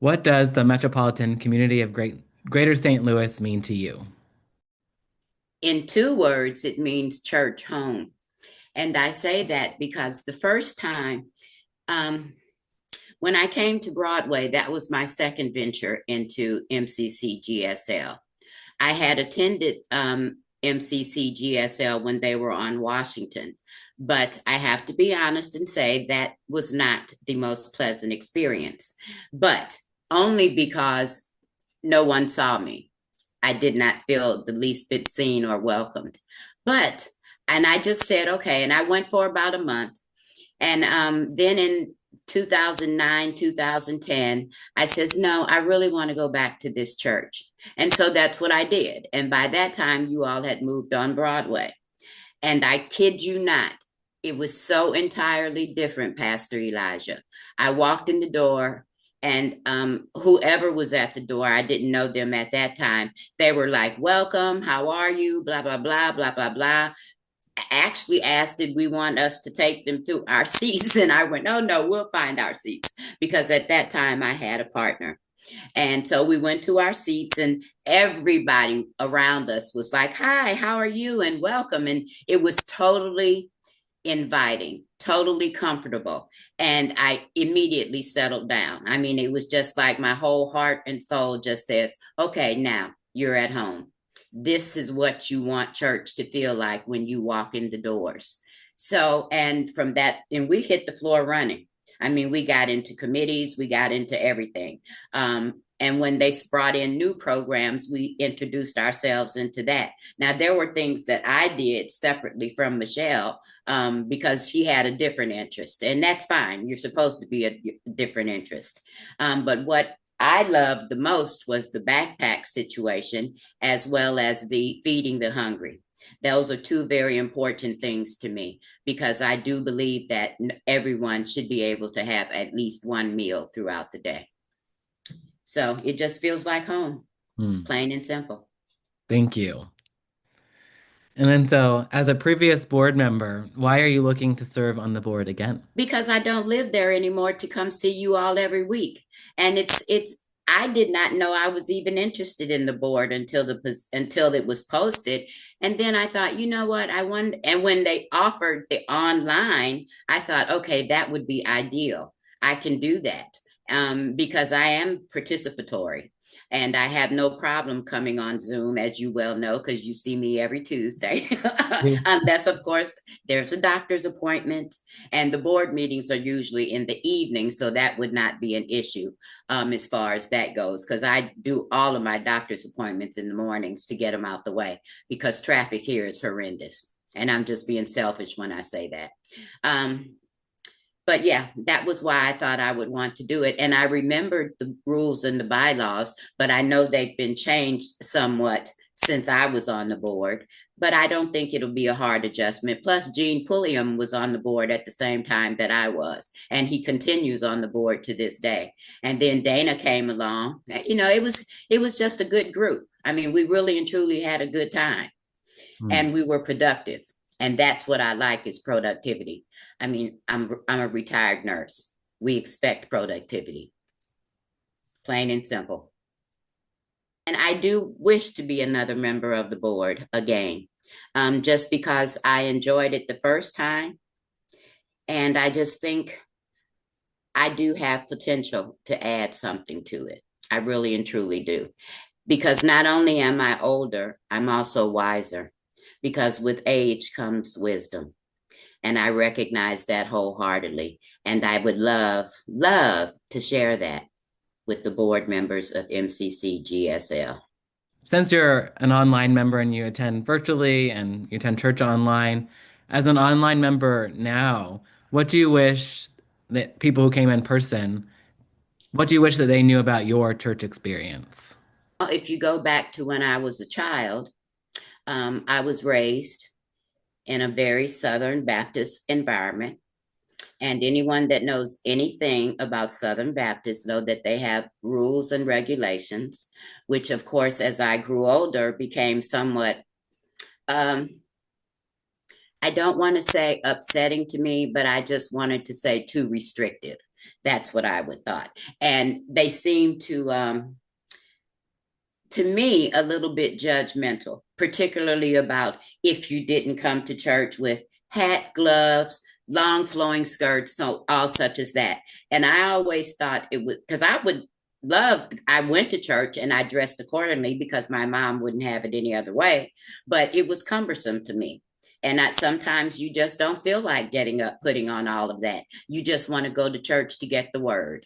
What does the metropolitan community of Greater St. Louis mean to you? In two words, it means church home. And I say that because the first time um, when I came to Broadway, that was my second venture into MCCGSL. I had attended MCCGSL when they were on Washington, but I have to be honest and say that was not the most pleasant experience, but only because no one saw me. I did not feel the least bit seen or welcomed. But, and I just said, okay. And I went for about a month. And then in 2009, 2010, I says, no, I really want to go back to this church. And so that's what I did. And by that time, you all had moved on Broadway. And I kid you not, it was so entirely different, Pastor Elijah. I walked in the door, and whoever was at the door, I didn't know them at that time. They were like, welcome, how are you? Blah, blah, blah, blah, blah, blah. Actually asked did we want us to take them to our seats. And I went, oh, no, we'll find our seats. Because at that time, I had a partner. And so we went to our seats, and everybody around us was like, hi, how are you? And welcome. And it was totally inviting, totally comfortable. And I immediately settled down. I mean, it was just like my whole heart and soul just says, okay, now you're at home. This is what you want church to feel like when you walk in the doors. So, and from that, and we hit the floor running. I mean, we got into committees, we got into everything. And when they brought in new programs, we introduced ourselves into that. Now, there were things that I did separately from Michelle because she had a different interest, and that's fine. You're supposed to be a different interest. But what I loved the most was the backpack situation, as well as the feeding the hungry. Those are two very important things to me because I do believe that everyone should be able to have at least one meal throughout the day. So it just feels like home, Hmm, plain and simple. thank you. And then, so as a previous board member, why are you looking to serve on the board again? Because I don't live there anymore to come see you all every week. And I did not know I was even interested in the board until it was posted. And then I thought, you know what, I wonder. And when they offered the online, I thought, okay, that would be ideal. I can do that because I am participatory. And I have no problem coming on Zoom, as you well know, because you see me every Tuesday. Yeah. Unless, of course, there's a doctor's appointment, and the board meetings are usually in the evening, so that would not be an issue as far as that goes, because I do all of my doctor's appointments in the mornings to get them out the way, because traffic here is horrendous. And I'm just being selfish when I say that. But yeah, that was why I thought I would want to do it. And I remembered the rules and the bylaws, but I know they've been changed somewhat since I was on the board. But I don't think it'll be a hard adjustment. Plus, Gene Pulliam was on the board at the same time that I was, and he continues on the board to this day. And then Dana came along. You know, it was just a good group. I mean, we really and truly had a good time, Hmm. and we were productive. And that's what I like is productivity. I mean, I'm a retired nurse. We expect productivity, plain and simple. And I do wish to be another member of the board again, just because I enjoyed it the first time. And I just think I do have potential to add something to it. I really and truly do. Because not only am I older, I'm also wiser. Because with age comes wisdom. And I recognize that wholeheartedly. And I would love, love to share that with the board members of MCCGSL. Since you're an online member and you attend virtually and you attend church online, as an online member now, what do you wish that people who came in person, what do you wish that they knew about your church experience? If you go back to when I was a child, I was raised in a very Southern Baptist environment. And anyone that knows anything about Southern Baptists know that they have rules and regulations, which, of course, as I grew older, became somewhat, um, I don't want to say upsetting to me, but I just wanted to say too restrictive. That's what I would thought. And they seem to me, a little bit judgmental, particularly about if you didn't come to church with hat, gloves, long flowing skirts, so all such as that. And I always thought it would, because I went to church and I dressed accordingly because my mom wouldn't have it any other way, but it was cumbersome to me. And sometimes you just don't feel like getting up, putting on all of that. You just want to go to church to get the word.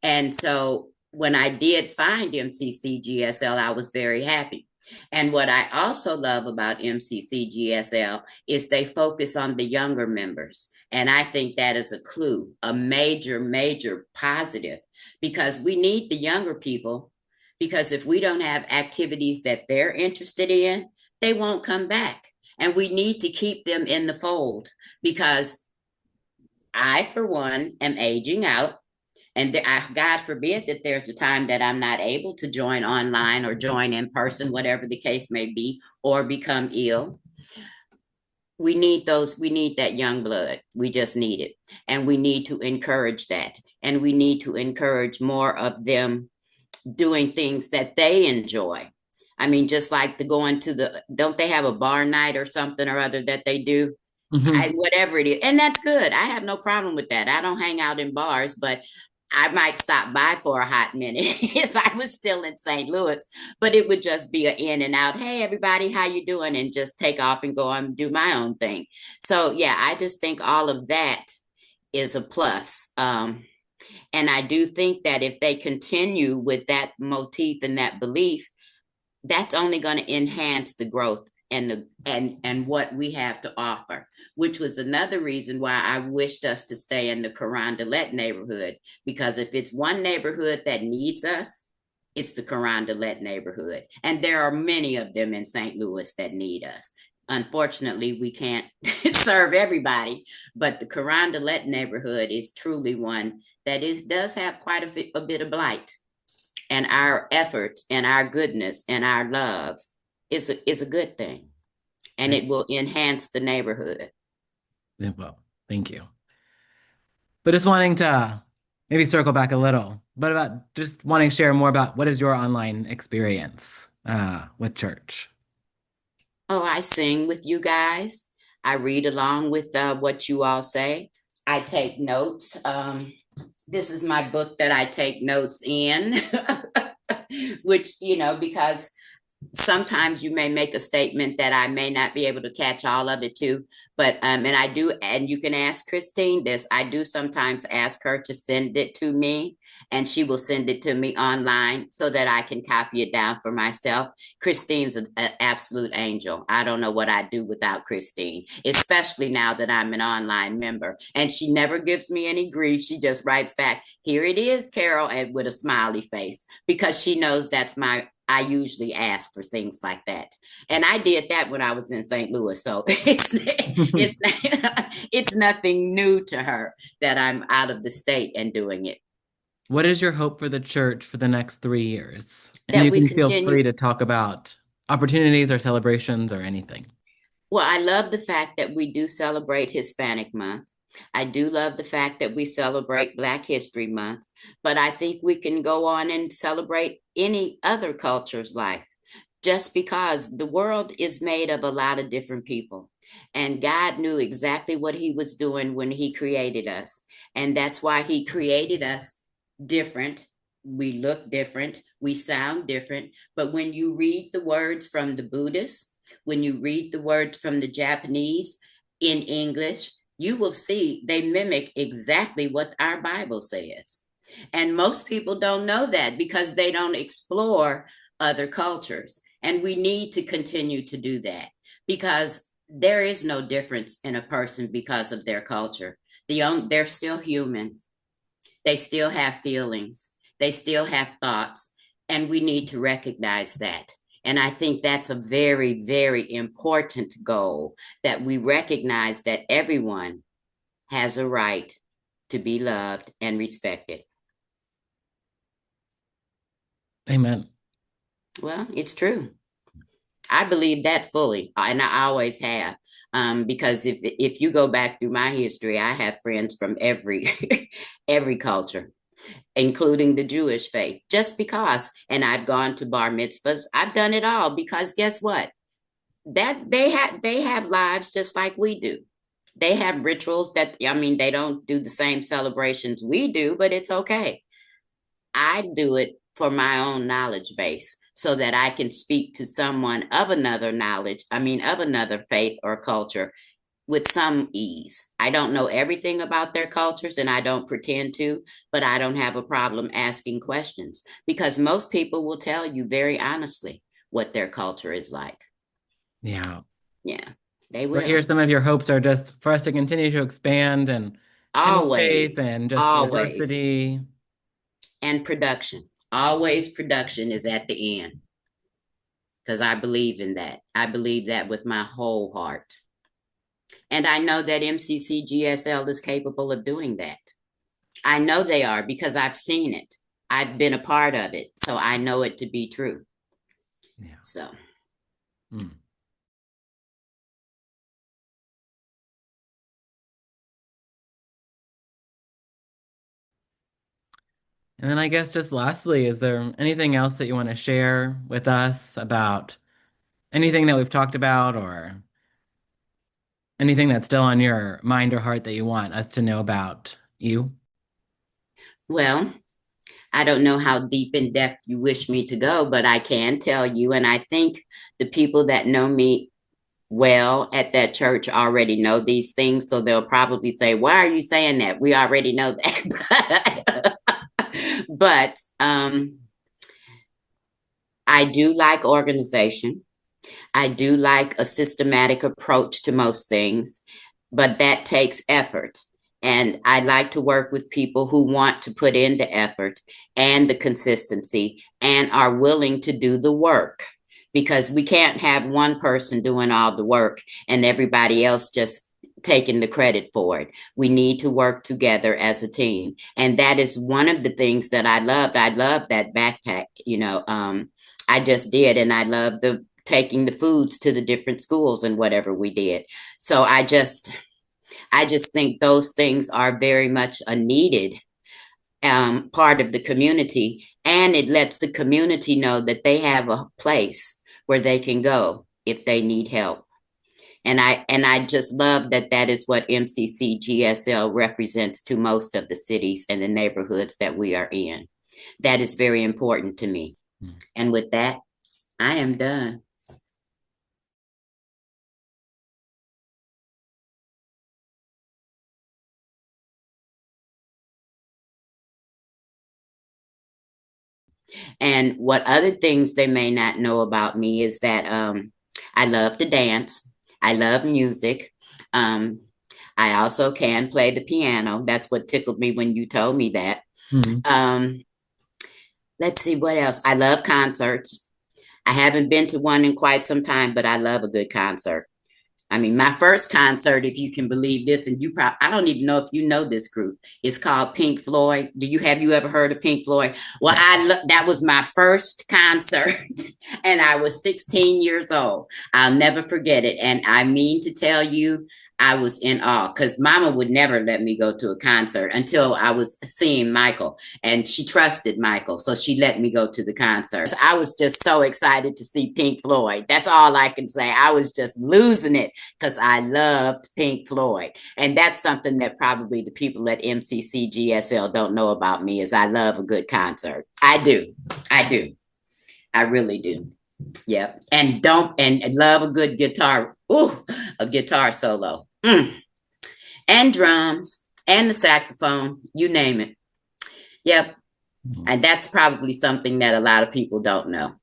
And so when I did find MCCGSL, I was very happy. And what I also love about MCCGSL is they focus on the younger members. And I think that is a clue, a major, major positive, because we need the younger people. Because if we don't have activities that they're interested in, they won't come back. And we need to keep them in the fold because I, for one, am aging out. And God forbid that there's a time that I'm not able to join online or join in person, whatever the case may be, or become ill. We need that young blood. We just need it. And we need to encourage that. And we need to encourage more of them doing things that they enjoy. I mean, just like going to don't they have a bar night or something or other that they do? Hmm. Whatever it is. And that's good. I have no problem with that. I don't hang out in bars, but I might stop by for a hot minute if I was still in St. Louis, but it would just be an in and out. Hey, everybody, how you doing? And just take off and go and do my own thing. So yeah, I just think all of that is a plus. And I do think that if they continue with that motif and that belief, that's only going to enhance the growth and what we have to offer, which was another reason why I wished us to stay in the Carondelet neighborhood, because if it's one neighborhood that needs us, it's the Carondelet neighborhood, and there are many of them in St. Louis that need us. Unfortunately, we can't serve everybody, but the Carondelet neighborhood is truly one that does have quite a bit of blight, and our efforts and our goodness and our love is a good thing, and Right. it will enhance the neighborhood. Yeah, well, thank you. But just wanting to maybe circle back a little, but about just wanting to share more about what is your online experience with church? Oh, I sing with you guys. I read along with what you all say. I take notes. This is my book that I take notes in, which, because sometimes you may make a statement that I may not be able to catch all of it too. But and I do, and you can ask Christine this. I do sometimes ask her to send it to me, and she will send it to me online so that I can copy it down for myself. Christine's an absolute angel. I don't know what I'd do without Christine, especially now that I'm an online member. And she never gives me any grief. She just writes back, "Here it is, Carole," and with a smiley face, because she knows I usually ask for things like that. And I did that when I was in St. Louis. So it's nothing new to her that I'm out of the state and doing it. What is your hope for the church for the next 3 years? And That you we can feel free continue. to talk about opportunities or celebrations or anything. Well, I love the fact that we do celebrate Hispanic Month. I do love the fact that we celebrate Black History Month, but I think we can go on and celebrate any other culture's life just because the world is made of a lot of different people. And God knew exactly what He was doing when He created us. And that's why He created us different. We look different, we sound different. But when you read the words from the Buddhists, when you read the words from the Japanese in English, you will see they mimic exactly what our Bible says. And most people don't know that because they don't explore other cultures. And we need to continue to do that because there is no difference in a person because of their culture. They're still human. They still have feelings. They still have thoughts. And we need to recognize that. And I think that's a very, very important goal, that we recognize that everyone has a right to be loved and respected. Amen. Well, it's true. I believe that fully, and I always have. Because if you go back through my history, I have friends from every every culture, including the Jewish faith. Just because, and I've gone to bar mitzvahs, I've done it all because guess what? That they have lives just like we do. They have rituals that I mean they don't do the same celebrations we do, but it's okay. I do it for my own knowledge base so that I can speak to someone of another knowledge, I mean, of another faith or culture with some ease. I don't know everything about their cultures and I don't pretend to, but I don't have a problem asking questions because most people will tell you very honestly what their culture is like. Yeah. Yeah, they So here, will. some of your hopes are just for us to continue to expand and faith Always, and just always. diversity. And production. Always production is at the end because I believe in that. I believe that with my whole heart. And I know that MCCGSL is capable of doing that. I know they are because I've seen it. I've been a part of it. So I know it to be true. Yeah. So, Mm. And then I guess just lastly, is there anything else that you want to share with us about anything that we've talked about or anything that's still on your mind or heart that you want us to know about you? well, I don't know how deep in depth you wish me to go, but I can tell you. And I think the people that know me well at that church already know these things. So they'll probably say, why are you saying that? We already know that. but I do like organization. I do like a systematic approach to most things, but that takes effort. And I like to work with people who want to put in the effort and the consistency and are willing to do the work because we can't have one person doing all the work and everybody else just taking the credit for it. We need to work together as a team. And that is one of the things that I loved. I loved that backpack, I just did. And I love the taking the foods to the different schools and whatever we did. So I just think those things are very much a needed part of the community, and it lets the community know that they have a place where they can go if they need help. And I just love that that is what MCCGSL represents to most of the cities and the neighborhoods that we are in. That is very important to me. Mm. And with that, I am done. And what other things they may not know about me is that I love to dance. I love music. Um, I also can play the piano. That's what tickled me when you told me that. Mm. Um, let's see what else. I love concerts. I haven't been to one in quite some time, but I love a good concert. I mean, my first concert, if you can believe this, and you probably, I don't even know if you know this group. It's called Pink Floyd. Have you ever heard of Pink Floyd? Well, that was my first concert, and I was 16 years old. I'll never forget it. And I mean to tell you, I was in awe because Mama would never let me go to a concert until I was seeing Michael, and she trusted Michael, so she let me go to the concert. I was just so excited to see Pink Floyd. That's all I can say. I was just losing it because I loved Pink Floyd. And that's something that probably the people at MCCGSL don't know about me is I love a good concert. I do. I do. I really do. Yep. And love a good guitar. Ooh, a guitar solo. And drums and the saxophone, you name it. Yep. Mm. And that's probably something that a lot of people don't know.